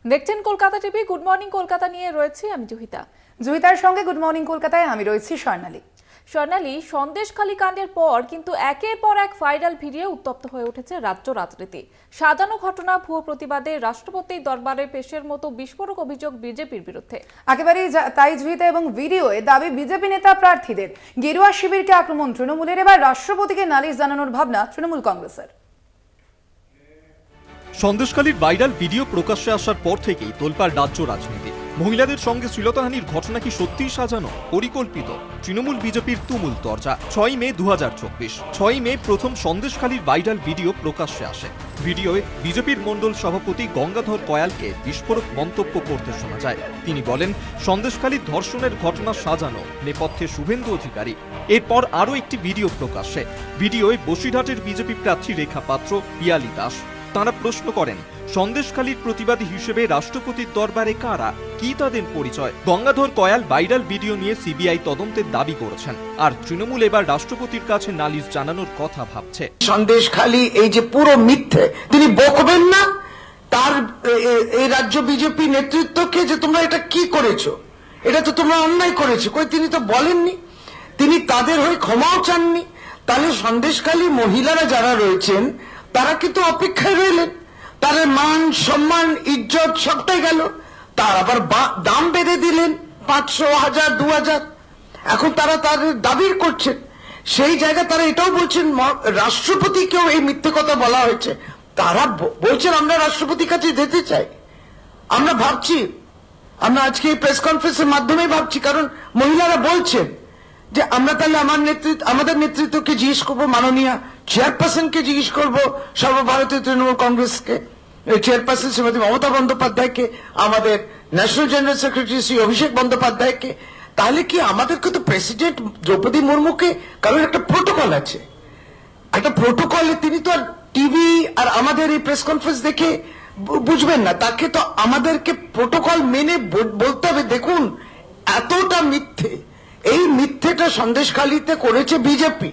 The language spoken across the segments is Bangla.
দেখছেন Kolkata TV. Good morning Kolkata নিয়ে রয়েছি আমি জুহিতা। জুহিতার সঙ্গে গুড মর্নিং কলকাতায় আমি রয়েছি স্বর্ণালী। স্বর্ণালী, সন্দেশখালী কাণ্ডের পর কিন্তু একের পর এক ভাইরাল ভিডিও উত্তপ্ত হয়ে উঠেছে রাজ্য রাজনীতি। সাজানো ঘটনা, ভুয়ো প্রতিবাদে রাষ্ট্রপতির দরবারে পেশের মতো বিস্ফোরক অভিযোগ বিজেপির বিরুদ্ধে। একেবারেই তাই জুহিতা, এবং ভিডিওয়ে দাবি বিজেপি নেতা প্রার্থীদের। গেরুয়া শিবিরকে আক্রমণ তৃণমূলের, এবার রাষ্ট্রপতিকে নালিশ জানানোর ভাবনা তৃণমূল কংগ্রেসের। সন্দেশখালীর ভাইরাল ভিডিও প্রকাশ্যে আসার পর থেকেই তোলপাড় রাজ্য রাজনীতি। মহিলাদের সঙ্গে শ্লীলতাহানির ঘটনা কি সত্যিই সাজানো, পরিকল্পিত? তৃণমূল বিজেপির তুমুল তরজা। 6 মে 2024, 6 মে প্রথম সন্দেশখালীর ভাইরাল ভিডিও প্রকাশ্যে আসে। ভিডিওয় বিজেপির মণ্ডল সভাপতি গঙ্গাধর কয়ালকে বিস্ফোরক মন্তব্য করতে শোনা যায়। তিনি বলেন, সন্দেশখালীর ধর্ষণের ঘটনা সাজানো, নেপথ্যে শুভেন্দু অধিকারী। এরপর আরও একটি ভিডিও প্রকাশ্যে। ভিডিওয় বসিরহাটের বিজেপি প্রার্থী রেখা পাত্র, পিয়ালি দাস। তারা প্রশ্ন করেন, সন্দেশখালীর প্রতিবাদী হিসেবে রাষ্ট্রপতির দরবারে কারা, কি তাদের পরিচয়? গঙ্গাধর কয়াল ভাইরাল ভিডিও নিয়ে সিবিআই তদন্তের দাবি করেছেন, আর তৃণমূল এবার রাষ্ট্রপতির কাছে নালিশ জানানোর কথা ভাবছে। সন্দেশখালী এই যে পুরো মিথ্যে, তিনি বকবেন না তার এই রাজ্য বিজেপি নেতৃত্বকে যে তোমরা এটা কি করেছো, এটা তো তোমরা অন্যায় করেছো, কই তিনি তো বলেননি, তিনি তাদের হয়ে ক্ষমাও চাননি। তাহলে সন্দেশখালী মহিলারা যারা রয়েছেন তারা কিন্তু অপেক্ষায় রইলেন, তাদের মান সম্মান ইজ্জত সবটাই গেল। তার আবার দাম বেঁধে দিলেন 500, 1000, 2000। এখন তারা তাদের দাবি করছেন, সেই জায়গায় তারা এটাও বলছেন রাষ্ট্রপতিকেও এই মিথ্যে কথা বলা হয়েছে। তারা বলছেন আমরা রাষ্ট্রপতির কাছে যেতে চাই। আমরা ভাবছি, আমরা আজকে এই প্রেস কনফারেন্সের মাধ্যমে ভাবছি, কারণ মহিলারা বলছেন যে আমরা তাহলে আমাদের নেতৃত্বকে জিজ্ঞেস করবো, মাননীয় চেয়ারপারসনকে জিজ্ঞেস করবো, সর্বভারতীয় তৃণমূল কংগ্রেসকে, চেয়ারপারসন শ্রীমতী মমতা বন্দ্যোপাধ্যায়কে, আমাদের ন্যাশনাল জেনারেল সেক্রেটারি শ্রী অভিষেক বন্দ্যোপাধ্যায়কে। তাহলে কি আমাদেরকে তো প্রেসিডেন্ট দ্রৌপদী মুর্মুকে, কারণ একটা প্রোটোকল আছে, একটা প্রোটোকলে তিনি তো আর টিভি আর আমাদের এই প্রেস কনফারেন্স দেখে বুঝবেন না, তাকে তো আমাদেরকে প্রোটোকল মেনে বলতে হবে। দেখুন এতটা মিথ্যে, এই মিথ্যেটা সন্দেশখালীতে করেছে বিজেপি,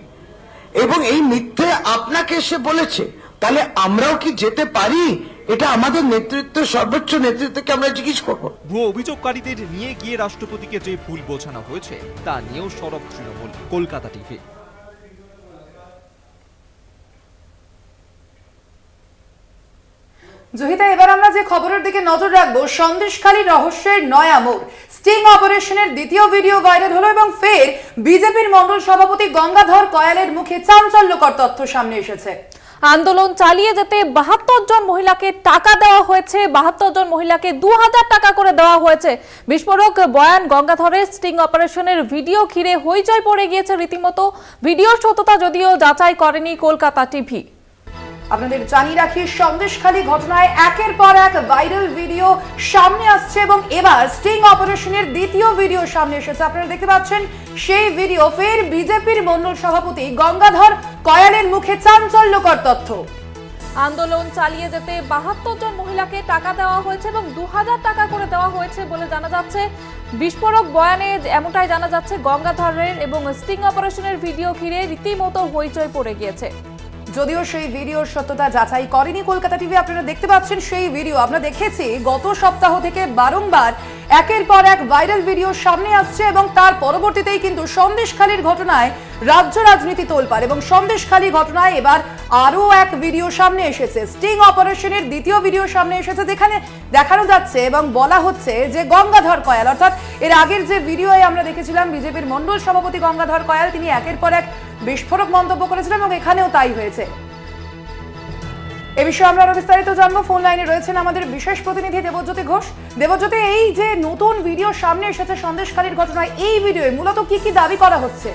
এবং এই মিথ্যে আপনাকে এসে বলেছে, তাহলে আমরাও কি যেতে পারি? এটা আমাদের নেতৃত্ব, সর্বোচ্চ নেতৃত্বকে আমরা জিজ্ঞেস করব। ভুয়ো অভিযোগকারীদের নিয়ে গিয়ে রাষ্ট্রপতিকে যে ভুল বোঝানো হয়েছে তা নিয়েও সরব তৃণমূল। কলকাতা টিভি। জহিতা, এবার আমরা যে খবরের দিকে নজর রাখবো, সন্দেশখালী রহস্যের নয়া মোড়। স্টিং অপারেশনের দ্বিতীয় ভিডিও ভাইরাল হলো এবং ফের বিজেপির মণ্ডল সভাপতি গঙ্গাধর কয়ালের মুখে চাঞ্চল্যকর তথ্য সামনে এসেছে। আন্দোলন চালিয়ে যেতে 72 জন মহিলাকে টাকা দেওয়া হয়েছে, 72 জন মহিলাকে 2000 টাকা করে দেওয়া হয়েছে। বিস্ফোরক বয়ান গঙ্গাধরের। স্টিং অপারেশনের ভিডিও ঘিরে হইচই পড়ে গিয়েছে রীতিমতো। ভিডিওর সত্যতা যদিও যাচাই করেনি কলকাতা টিভি। আপনাদের জানিয়ে রাখি, সন্দেশখালী ঘটনায় একের পর এক ভাইরাল ভিডিও সামনে আসছে এবং এবার স্টিং অপারেশনের দ্বিতীয় ভিডিও সামনে এসেছে। আপনারা দেখতে পাচ্ছেন সেই ভিডিও। ফের বিজেপির মণ্ডল সভাপতি গঙ্গাধর কয়ালের মুখে চাঞ্চল্যকর তথ্য। আন্দোলন চালিয়ে যেতে 72 জন মহিলাকে টাকা দেওয়া হয়েছে এবং 2000 টাকা করে দেওয়া হয়েছে বলে জানা যাচ্ছে। বিস্ফোরক বয়ানে এমনটাই জানা যাচ্ছে। গঙ্গাধরের এবং স্টিং অপারেশনের ভিডিও ঘিরে রীতিমতো হইচই পড়ে গিয়েছে। যদিও সেই ভিডিওর সত্যতা যাচাই করেনি কলকাতা টিভি। আপনারা দেখতে পাচ্ছেন সেই ভিডিও। আমরা দেখেছি গত সপ্তাহ থেকে বারংবার একের পর এক ভাইরাল ভিডিও সামনে আসছে এবং তার পরবর্তীতেই কিন্তু সন্দেশখালীর ঘটনায় রাজ্য রাজনীতি তোলপাড়, এবং সন্দেশখালী ঘটনায় এবার আরও এক ভিডিও সামনে এসেছে। স্টিং অপারেশনের দ্বিতীয় ভিডিও সামনে এসেছে, যেখানে দেখানো যাচ্ছে এবং বলা হচ্ছে যে গঙ্গাধর কয়াল, অর্থাৎ এর আগের যে ভিডিওয়ে আমরা দেখেছিলাম বিজেপির মণ্ডল সভাপতি গঙ্গাধর কয়াল, তিনি একের পর এক বিস্ফোরক মন্তব্য করেছিলেন এবং এখানেও তাই হয়েছে। এ বিষয়ে আমরা আরো বিস্তারিত জানবো। ফোন লাইনে রয়েছেন আমাদের বিশেষ প্রতিনিধি দেবজ্যোতি ঘোষ। দেবজ্যোতি, এই যে নতুন ভিডিও সামনে এসেছে সন্দেশখালীর ঘটনায়, এই ভিডিওয়ে মূলত কি কি দাবি করা হচ্ছে?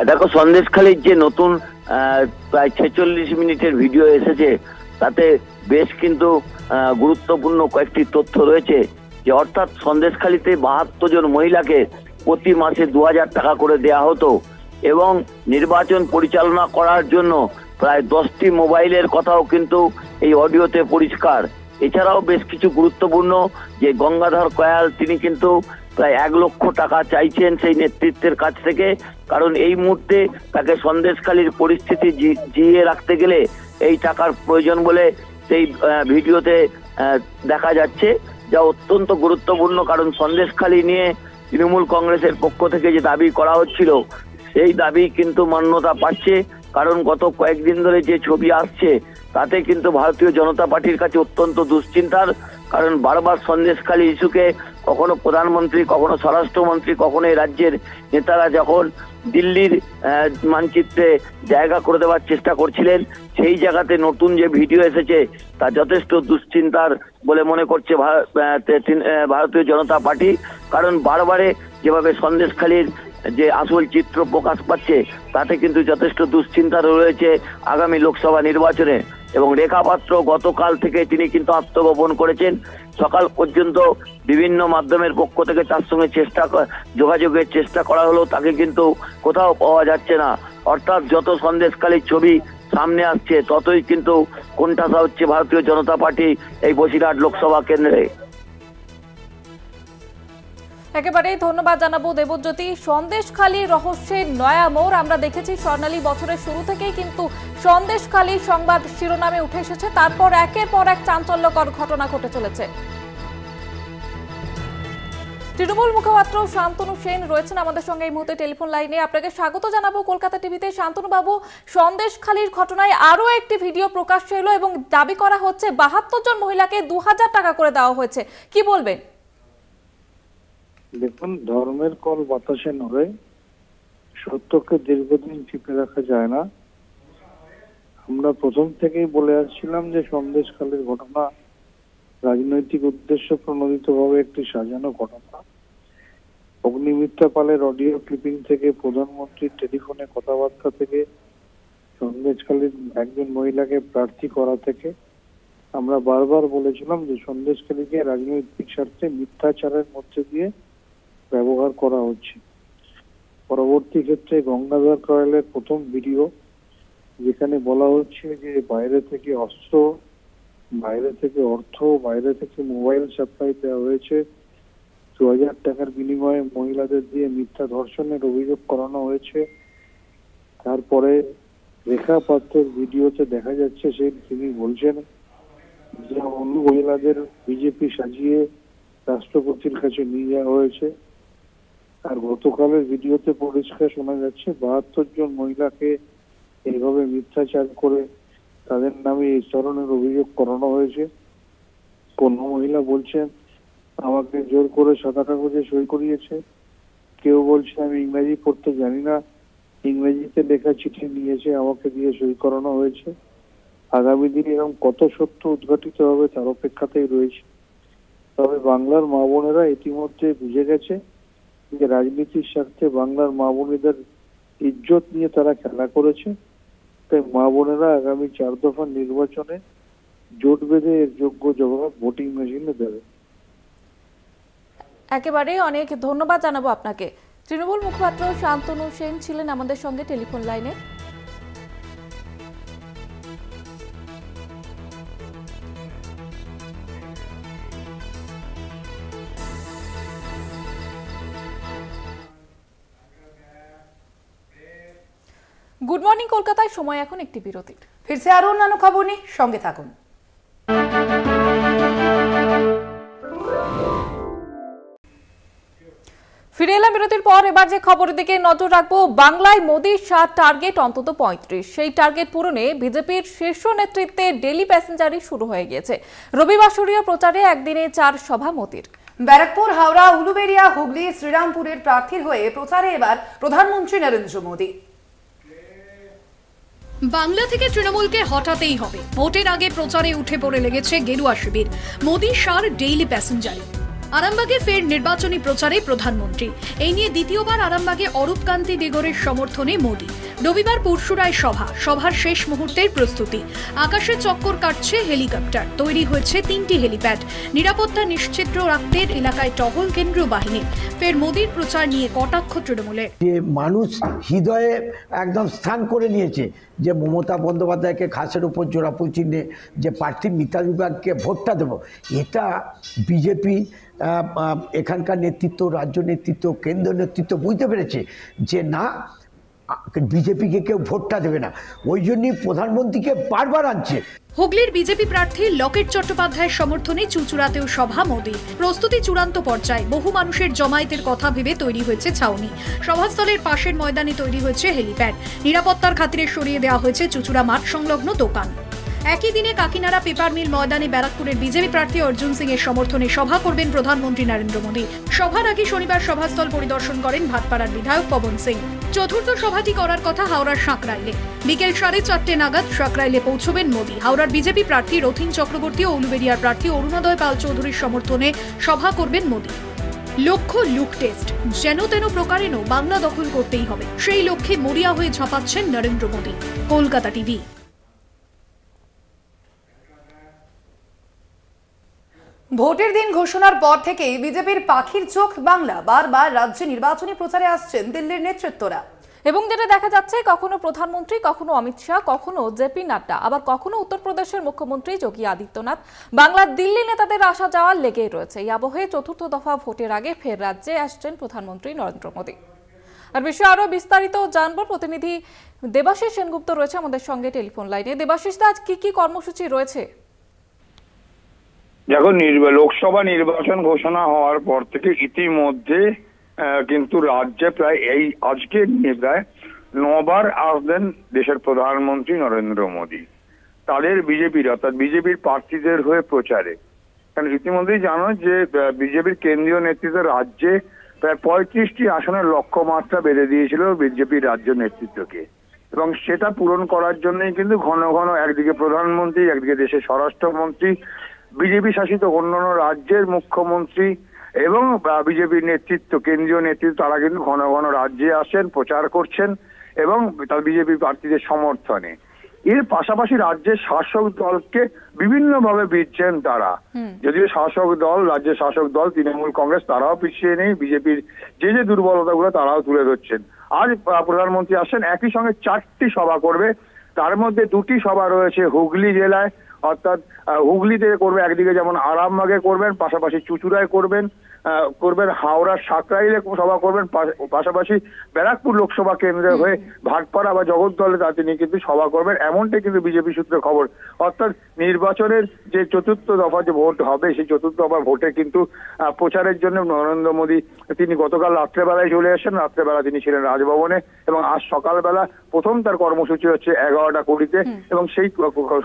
দেখো, সন্দেশখালীর যে নতুন প্রায় 46 মিনিটের ভিডিও এসেছে, তাতে বেশ কিন্তু গুরুত্বপূর্ণ কয়েকটি তথ্য রয়েছে। যে অর্থাৎ সন্দেশখালীতে 72 জন মহিলাকে প্রতি মাসে 2000 টাকা করে দেয়া হতো, এবং নির্বাচন পরিচালনা করার জন্য প্রায় 10টি মোবাইলের কথাও কিন্তু এই অডিওতে পরিষ্কার। এছাড়াও বেশ কিছু গুরুত্বপূর্ণ যে গঙ্গাধর কয়াল, তিনি কিন্তু প্রায় 1 লক্ষ টাকা চাইছেন সেই নেতৃত্বের কাছ থেকে, কারণ এই মুহূর্তে তাকে সন্দেশখালীর পরিস্থিতি জিইয়ে রাখতে গেলে এই টাকার প্রয়োজন বলে সেই ভিডিওতে দেখা যাচ্ছে, যা অত্যন্ত গুরুত্বপূর্ণ। কারণ সন্দেশখালী নিয়ে তৃণমূল কংগ্রেসের পক্ষ থেকে যে দাবি করা হচ্ছিল সেই দাবি কিন্তু মান্যতা পাচ্ছে। কারণ গত কয়েকদিন ধরে যে ছবি আসছে তাতে কিন্তু ভারতীয় জনতা পার্টির কাছে অত্যন্ত দুশ্চিন্তার। কারণ বারবার সন্দেশখালী ইস্যুকে কখনো প্রধানমন্ত্রী, কখনো স্বরাষ্ট্রমন্ত্রী, কখনো এই রাজ্যের নেতারা যখন দিল্লির মানচিত্রে জায়গা করে দেওয়ার চেষ্টা করছিলেন, সেই জায়গাতে নতুন যে ভিডিও এসেছে তা যথেষ্ট দুশ্চিন্তার বলে মনে করছে ভারতীয় জনতা পার্টি। কারণ বারবারে যেভাবে সন্দেশখালীর যে আসল চিত্র প্রকাশ পাচ্ছে তাতে কিন্তু যথেষ্ট দুশ্চিন্তা রয়েছে আগামী লোকসভা নির্বাচনে। এবং রেখা পাত্র গতকাল থেকে তিনি কিন্তু আত্মগোপন করেছেন। সকাল পর্যন্ত বিভিন্ন মাধ্যমের পক্ষ থেকে তার সঙ্গে যোগাযোগের চেষ্টা করা হলেও তাকে কিন্তু কোথাও পাওয়া যাচ্ছে না। অর্থাৎ যত সন্দেশখালীর ছবি সামনে আসছে ততই কিন্তু কোণঠাসা হচ্ছে ভারতীয় জনতা পার্টি এই বসিরহাট লোকসভা কেন্দ্রে। একেবারেই ধন্যবাদ জানাবো দেবজ্যোতি। সন্দেশখালীর রহস্যের নয়া মোড় আমরা দেখেছি। স্বর্ণালী বছরের শুরু থেকেই কিন্তু সন্দেশখালীর সংবাদ শিরোনামে উঠে এসেছে, তারপর একের পর এক চাঞ্চল্যকর ঘটনা ঘটে চলেছে। তৃণমূল মুখপাত্র শান্তনু সেন রয়েছেন আমাদের সঙ্গে এই মুহূর্তে টেলিফোন লাইনে। আপনাকে স্বাগত জানাবো কলকাতা টিভিতে। শান্তনু বাবু, সন্দেশখালীর ঘটনায় আরো একটি ভিডিও প্রকাশ্যে এলো এবং দাবি করা হচ্ছে 72 জন মহিলাকে 2000 টাকা করে দেওয়া হয়েছে, কি বলবেন? দেখুন, ধর্মের কল বাতাসে নড়ে, সত্যকে দীর্ঘদিন টিপে রাখা যায় না। আমরা প্রথম থেকেই বলে আসছিলাম যে সন্দেশখালীর ঘটনা রাজনৈতিক উদ্দেশ্য প্রণোদিত ভাবে একটি সাজানো ঘটনা। অগ্নিমিত্রা পালের অডিও ক্লিপিং থেকে, প্রধানমন্ত্রীর টেলিফোনে কথাবার্তা থেকে, সন্দেশখালীর একজন মহিলাকে প্রার্থী করা থেকে আমরা বারবার বলেছিলাম যে সন্দেশখালীকে রাজনৈতিক স্বার্থে মিথ্যাচারের মধ্যে দিয়ে ব্যবহার করা হচ্ছে। পরবর্তী ক্ষেত্রে গঙ্গাধর কয়েলের প্রথম ভিডিও, যেখানে বলা হচ্ছে যে বাইরে থেকে অস্ত্র, বাইরে থেকে অর্থ, বাইরে থেকে মোবাইল সাপ্লাই দেওয়া হয়েছে, 2000 টাকার বিনিময়ে মহিলাদের দিয়ে মিথ্যা ধর্ষণের অভিযোগ করানো হয়েছে। তারপরে রেখা পাত্রের ভিডিওতে দেখা যাচ্ছে তিনি বলছেন যে অন্য মহিলাদের বিজেপি সাজিয়ে রাষ্ট্রপতির কাছে নিয়ে যাওয়া হয়েছে। আর গতকালের ভিডিওতে পরিষ্কার শোনা যাচ্ছে 72 জন মহিলাকে এইভাবে মিথ্যাচার করে তাদের নামে এই ধরনের অভিযোগ করানো হয়েছে। কোন মহিলা বলছেন আমাকে জোর করে সাদা কাগজে সই করিয়েছে, কেউ বলছে আমি ইংরেজি পড়তে জানি না, ইংরেজিতে লেখা চিঠি নিয়েছে, আমাকে দিয়ে সই করানো হয়েছে। আগামী দিনে এরকম কত সত্য উদ্ঘাটিত হবে তার অপেক্ষাতেই রয়েছে। তবে বাংলার মা বোনেরা ইতিমধ্যে বুঝে গেছে যে রাজনীতির স্বার্থে বাংলার মা বোনেদের ইজ্জত নিয়ে তারা খেলা করেছে। তাই মা বোনেরা আগামী 4 দফা নির্বাচনে জোট বেঁধে এর যোগ্য জবাব ভোটিং মেশিনে দেবে। একেবারে অনেক ধন্যবাদ জানাবো আপনাকে। তৃণমূল মুখপাত্র শান্তনু সেন ছিলেন আমাদের সঙ্গে টেলিফোন লাইনে। গুড মর্নিং কলকাতায় সময় এখন একটি বিরতির। ফিরছে আরো অন্যান্য খবর নিয়ে, সঙ্গে থাকুন। ফিরে এলাম বিরতির পর। এবার যে খবরের দিকে নজর রাখবো, বাংলায় মোদির 7 টার্গেট অন্তত 35। সেই টার্গেট পূরণে বিজেপির শীর্ষ নেতৃত্বে ডেলি প্যাসেঞ্জারই শুরু হয়ে গিয়েছে। রবিবাসরীয় প্রচারে একদিনে 4 সভা মোদির। ব্যারাকপুর, হাওড়া, উলুবেড়িয়া, হুগলি, শ্রীরামপুরের প্রার্থীর হয়ে প্রচারে এবার প্রধানমন্ত্রী নরেন্দ্র মোদী। বাংলা থেকে তৃণমূলকে হটাতেই হবে, ভোটের আগে প্রচারে উঠে পড়ে লেগেছে গেরুয়া শিবির। মোদি সার ডেইলি প্যাসেঞ্জারে। আরামবাগে ফের নির্বাচনী প্রচারে প্রধানমন্ত্রী। এই নিয়ে দ্বিতীয়বার আরামবাগে অরূপকান্তি দিগরের সমর্থনে মোদি। রবিবার পরশুরায় সভার শেষ মুহূর্তের প্রস্তুতি। আকাশে চক্কর কাটছে হেলিকপ্টার, তৈরি হয়েছে 3টি হেলিপ্যাড। নিরাপত্তা নিশ্চিত রাখতে এলাকায় টহল কেন্দ্রীয় বাহিনী। ফের মোদির প্রচার নিয়ে কটাক্ষ তৃণমূলের। যে মানুষ হৃদয়ে একদম স্থান করে নিয়েছে যে মমতা বন্দ্যোপাধ্যায়কে ঘাসের উপর জোড়াফুল চিহ্নে যে প্রার্থী মিতালি বাগকে ভোটটা দেবো, এটা বিজেপি এখানকার নেতৃত্ব, রাজ্য নেতৃত্ব, কেন্দ্র নেতৃত্ব বুঝতে পেরেছে যে না, বিজেপিকে কেউ ভোটটা দেবে না, ওই জন্যই প্রধানমন্ত্রীকে বারবার আনছে। হুগলির বিজেপি প্রার্থী লকেট চট্টোপাধ্যায়ের সমর্থনে চুঁচুড়াতেও সভা মোদীর। প্রস্তুতি চূড়ান্ত পর্যায়ে, বহু মানুষের জমায়েতের কথা ভেবে তৈরি হয়েছে ছাউনি। সভাস্থলের পাশের ময়দানে তৈরি হয়েছে হেলিপ্যাড। নিরাপত্তার খাতিরে সরিয়ে দেওয়া হয়েছে চুঁচুড়া মাঠ সংলগ্ন দোকান। একই দিনে কাকিনাড়া পেপার মিল ময়দানে ব্যারাকপুরের বিজেপি প্রার্থী অর্জুন সিং এর সমর্থনে সভা করবেন প্রধানমন্ত্রী নরেন্দ্র মোদী। সভার আগে শনিবার সভাস্থল পরিদর্শন করেন ভাটপাড়ার বিধায়ক পবন সিং। চতুর্থ সভাটি করার কথা হাওড়ার সাঁকরাইলে। বিকেল 4:30 নাগাদ সাঁকরাইলে পৌঁছবেন মোদী। হাওড়ার বিজেপি প্রার্থী রথিন চক্রবর্তী ও উলুবেড়িয়ার প্রার্থী অরুণোদয় পাল চৌধুরীর সমর্থনে সভা করবেন মোদী। লক্ষ্য লুক টেস্ট, যেন তেন প্রকারেনও বাংলা দখল করতেই হবে, সেই লক্ষ্যে মরিয়া হয়ে ঝাঁপাচ্ছেন নরেন্দ্র মোদী। কলকাতা টিভি। ভোটের দিন ঘোষণার পর থেকেই বিজেপির পাখির চোখ বাংলা। বারবার রাজ্যে নির্বাচনী প্রচারে আসছেন দিল্লির নেতৃত্বরা। এবং যেটা দেখা যাচ্ছে, কখনো প্রধানমন্ত্রী, কখনো অমিত শাহ, কখনো জেপি নাড্ডা, আবার কখনো উত্তরপ্রদেশের মুখ্যমন্ত্রী যোগী আদিত্যনাথ। বাংলার দিল্লি নেতাদের আসা যাওয়া লেগেই রয়েছে। এই আবহে চতুর্থ দফা ভোটের আগে ফের রাজ্যে আসছেন প্রধানমন্ত্রী নরেন্দ্র মোদী। আর বিষয়ে আরো বিস্তারিত জানবো, প্রতিনিধি দেবাশিস সেনগুপ্ত রয়েছে আমাদের সঙ্গে টেলিফোন লাইনে। দেবাশিস, আজ কি কি কর্মসূচি রয়েছে? দেখো, লোকসভা নির্বাচন ঘোষণা হওয়ার পর থেকে ইতিমধ্যে কিন্তু রাজ্যে প্রায় আজকে নিয়ে প্রায় 9 বার আসবেন দেশের প্রধানমন্ত্রী নরেন্দ্র মোদী তাদের বিজেপির অর্থাৎ বিজেপির প্রার্থীদের হয়ে প্রচারে। কারণ ইতিমধ্যেই জানো যে বিজেপির কেন্দ্রীয় নেতৃত্ব রাজ্যে প্রায় 35টি আসনের লক্ষ্যমাত্রা বেঁধে দিয়েছিল বিজেপির রাজ্য নেতৃত্বকে, এবং সেটা পূরণ করার জন্যই কিন্তু ঘন ঘন একদিকে প্রধানমন্ত্রী, একদিকে দেশের স্বরাষ্ট্রমন্ত্রী, বিজেপি শাসিত অন্যান্য রাজ্যের মুখ্যমন্ত্রী এবং বিজেপির নেতৃত্ব, কেন্দ্রীয় নেতৃত্ব, তারা কিন্তু ঘন ঘন রাজ্যে আসেন, প্রচার করছেন এবং তার বিজেপি প্রার্থীদের সমর্থনে। এর পাশাপাশি রাজ্যের শাসক দলকে বিভিন্নভাবে বিচ্ছেন তারা। যদিও রাজ্যের শাসক দল তৃণমূল কংগ্রেস, তারাও পিছিয়ে নেই, বিজেপির যে দুর্বলতাগুলো তারাও তুলে ধরছেন। আজ প্রধানমন্ত্রী আসেন, একই সঙ্গে 4টি সভা করবে। তার মধ্যে 2টি সভা রয়েছে হুগলি জেলায়, অর্থাৎ হুগলিতে করবে, একদিকে যেমন আরামবাগে করবেন, পাশাপাশি চুঁচুড়ায় করবেন, হাওড়ার সাঁকরাইলে সভা করবেন, পাশাপাশি ব্যারাকপুর লোকসভা কেন্দ্রে হয়ে ভাটপাড়া বা জগদ্দলে তিনি কিন্তু সভা করবেন, এমনটাই কিন্তু বিজেপি সূত্রে খবর। অর্থাৎ নির্বাচনের যে চতুর্থ দফা যে ভোট হবে, সেই চতুর্থ দফার ভোটে কিন্তু প্রচারের জন্য নরেন্দ্র মোদী তিনি গতকাল রাত্রেবেলায় চলে আসেন। রাত্রেবেলা তিনি ছিলেন রাজভবনে এবং আজ সকালবেলা প্রথম তার কর্মসূচি হচ্ছে 11:20 এবং সেই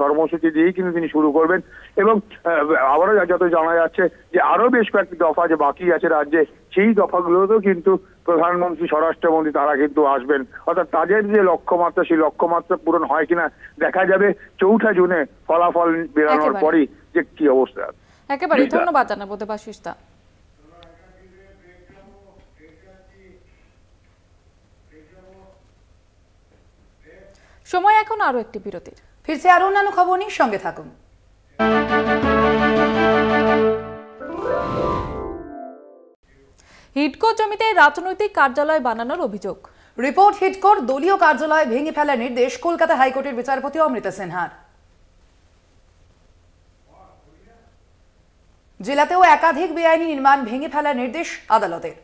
কর্মসূচি দিয়েই কিন্তু তিনি শুরু করবেন। এবং আবারও যত জানা যাচ্ছে যে আরো বেশ কয়েকটি দফা যে বাকি আছে রাজ্যে, সেই দফাগুলোতেও কিন্তু প্রধানমন্ত্রী, স্বরাষ্ট্রমন্ত্রী তারা কিন্তু আসবেন। অর্থাৎ তাদের যে লক্ষ্যমাত্রা, সেই লক্ষ্যমাত্রা পূরণ হয় কিনা দেখা যাবে 4 জুনে ফলাফল বেরানোর পরই যে কি অবস্থা। একেবারে ধন্যবাদ জানাবো দেবাশিস দা। সময় এখন আরো একটি বিরতির। ফিরছে আরো অন্যান্য খবর নিয়ে, সঙ্গে থাকুন। হিডকো জমিতে রাজনৈতিক কার্যালয় বানানোর অভিযোগ। রিপোর্ট, হিডকোর দলীয় কার্যালয় ভেঙে ফেলার নির্দেশ কলকাতা হাইকোর্টের বিচারপতি অমৃতা সিনহার। জেলাতেও একাধিক বেআইনি নির্মাণ ভেঙে ফেলার নির্দেশ আদালতের।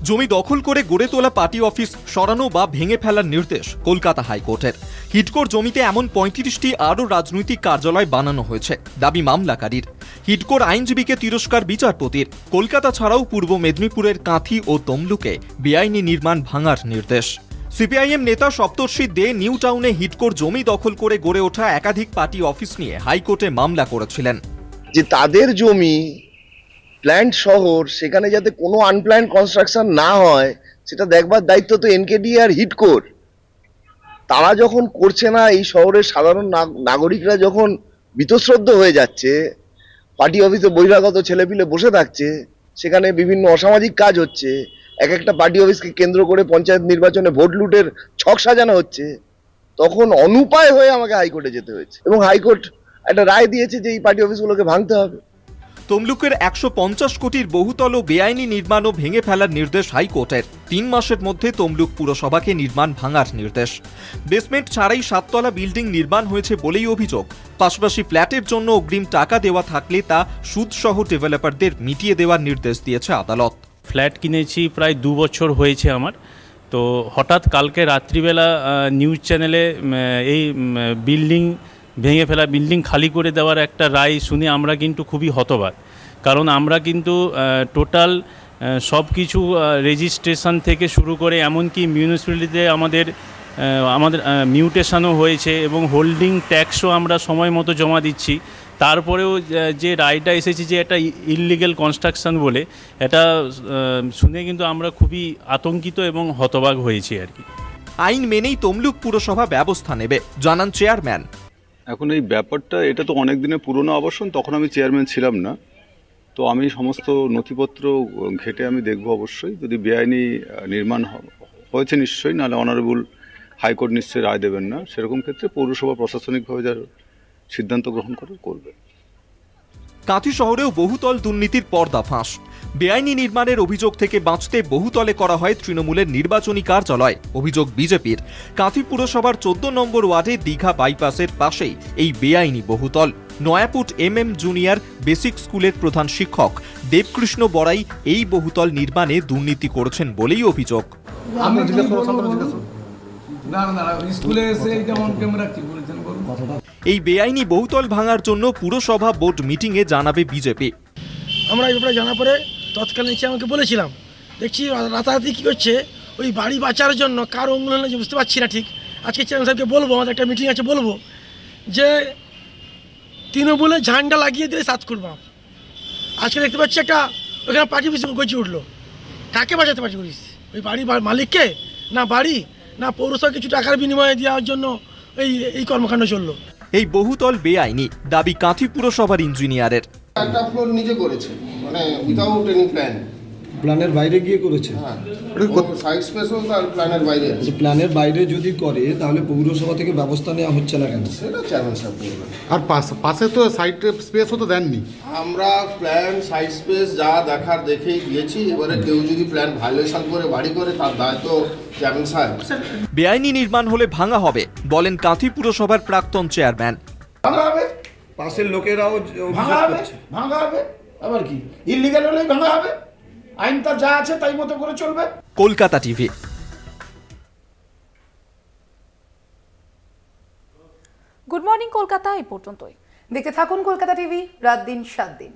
জমি দখল করে গড়ে তোলা পার্টি অফিস সরানো বা ভেঙে ফেলার নির্দেশ কলকাতা হাইকোর্টের। হিডকোর জমিতে এমন 35টি আরও রাজনৈতিক কার্যালয় বানানো হয়েছে দাবি মামলাকারীর। হিডকোর আইনজীবীকে তিরস্কার বিচারপতির। কলকাতা ছাড়াও পূর্ব মেদিনীপুরের কাঁথি ও তমলুকে বেআইনি নির্মাণ ভাঙার নির্দেশ। সিপিআইএম নেতা সপ্তর্ষি দে নিউ টাউনে হিডকোর জমি দখল করে গড়ে ওঠা একাধিক পার্টি অফিস নিয়ে হাইকোর্টে মামলা করেছিলেন। যে তাদের জমি প্ল্যান্ট শহর, সেখানে যাতে কোনো আনপ্ল্যান্ড কনস্ট্রাকশন না হয় সেটা দেখবার দায়িত্ব তো এনকেডি আর হিডকোর। তারা যখন করছে না, এই শহরের সাধারণ নাগরিকরা যখন বীতশ্রদ্ধ হয়ে যাচ্ছে, পার্টি অফিসে বহিরাগত ছেলেপিলে বসে থাকছে, সেখানে বিভিন্ন অসামাজিক কাজ হচ্ছে, এক একটা পার্টি অফিসকে কেন্দ্র করে পঞ্চায়েত নির্বাচনে ভোট লুটের ছক সাজানো হচ্ছে, তখন অনুপায় হয়ে আমাকে হাইকোর্টে যেতে হয়েছে এবং হাইকোর্ট একটা রায় দিয়েছে যে এই পার্টি অফিসগুলোকে ভাঙতে হবে। তমলুকের 150 কোটির বহুতল বেআইনি নির্মাণ ও ভেঙে ফেলার নির্দেশ হাইকোর্টের। 3 মাসের মধ্যে তমলুক পুরসভাকে নির্মাণ ভাঙার নির্দেশ। বেসমেন্ট ছাড়াই 7 তলা বিল্ডিং নির্মাণ হয়েছে বলেই অভিযোগ। পাশাপাশি ফ্ল্যাটের জন্য অগ্রিম টাকা দেওয়া থাকলে তা সুদসহ ডেভেলপারদের মিটিয়ে দেওয়ার নির্দেশ দিয়েছে আদালত। ফ্ল্যাট কিনেছি প্রায় 2 বছর হয়েছে আমার। তো হঠাৎ কালকে রাত্রিবেলা নিউজ চ্যানেলে এই বিল্ডিং ভেঙে ফেলা, বিল্ডিং খালি করে দেওয়ার একটা রায় শুনে আমরা কিন্তু খুবই হতবাক। কারণ আমরা কিন্তু টোটাল সব কিছু রেজিস্ট্রেশন থেকে শুরু করে এমনকি মিউনিসিপ্যালিটিতে আমাদের মিউটেশনও হয়েছে এবং হোল্ডিং ট্যাক্সও আমরা সময় মতো জমা দিচ্ছি। তারপরেও যে রায়টা এসেছে যে এটা ইললিগ্যাল কনস্ট্রাকশন বলে, এটা শুনে কিন্তু আমরা খুবই আতঙ্কিত এবং হতবাক হয়েছি আর কি। আইন মেনেই তমলুক পুরসভা ব্যবস্থা নেবে জানান চেয়ারম্যান। এখন এই ব্যাপারটা, এটা তো অনেক দিনের পুরনো আবাসন, তখন আমি চেয়ারম্যান ছিলাম না, তো আমি সমস্ত নথিপত্র ঘেটে আমি দেখব অবশ্যই। যদি বেআইনি নির্মাণ হয়েছে নিশ্চয়ই, নাহলে অনারেবল হাইকোর্ট নিশ্চয়ই রায় দেবেন না, সেরকম ক্ষেত্রে পৌরসভা প্রশাসনিকভাবে যার সিদ্ধান্ত গ্রহণ করবে। কাঁথি শহরেও বহুতল দুর্নীতির পর্দা ফাঁস। বেআইনি নির্মাণের অভিযোগ থেকে বাঁচতে বহুতলে করা হয় তৃণমূলের নির্বাচনী কার্যালয়। অভিযোগ বিজেপির। কাঁথি পুরসভার 14 নম্বর ওয়ার্ডে দীঘা বাইপাসের পাশেই এই বেআইনি বহুতল। নয়াপুট জুনিয়র বেসিক স্কুলের প্রধান শিক্ষক দেবকৃষ্ণ বড়াই এই বহুতল নির্মাণে দুর্নীতি করেছেন বলেই অভিযোগ। এই বেআইনি বহুতল ভাঙার জন্য পুরসভা বোর্ড মিটিংয়ে জানাবে বিজেপি। আমরা এই ব্যাপারে জানার পরে তৎকালীন আমাকে বলেছিলাম, দেখছি রাতারাতি কী করছে ওই বাড়ি বাঁচার জন্য কার অঙ্গুল হলে বুঝতে পারছি না ঠিক। আজকে চেয়ারম্যান সাহেবকে বলবো, আমাদের একটা মিটিং আছে, বলবো যে তৃণমূলে ঝান্ডা লাগিয়ে দিলে সাত করবো। আজকে দেখতে পাচ্ছি একটা ওইখানে পার্টি বেশি গজিয়ে উঠলো। কাকে বাঁচাতে পারছি করিস? ওই বাড়ি মালিককে না বাড়ি না পৌরসভা কিছু টাকার বিনিময়ে দেওয়ার জন্য এই কর্মকাণ্ড চললো। এই বহুতল বেআইনি দাবি কাঁথি পুরসভার ইঞ্জিনিয়ারের। একটা ফ্লোর নিজে করেছে, মানে উইদাউট এনি প্ল্যান, প্ল্যানের বাইরে গিয়ে করেছে। সাইড স্পেসও তার প্ল্যানের বাইরে আছে। প্ল্যানের বাইরে যদি করে তাহলে পৌরসভা থেকে ব্যবস্থা নেওয়া হচ্ছে না কেন? সেটা চেয়ারম্যান সাহেব বলবেন। আর পাশে তো সাইড স্পেসও তো দেননি। আমরা প্ল্যান সাইড স্পেস যা দেখার দেখেই দিয়েছি। এবারে কেউ যদি প্ল্যান ভায়োলেশন করে বাড়ি করে তার দায়িত্ব চেয়ারম্যান সাহেব। বেআইনি নির্মাণ হলে ভাঙা হবে বলেন কাঁথি পুরসভার প্রাক্তন চেয়ারম্যান। ভাঙা হবে, পাশের লোকেরাও ভাঙা হবে, ভাঙা হবে। আবার কি ইললিগ্যাল হলেই ভাঙা হবে? আইন তার যা আছে তাই মতো করে চলবে। Kolkata TV. Good morning Kolkata এই পর্যন্তই। দেখতে থাকুন কলকাতা টিভি, রাত দিন 7 দিন।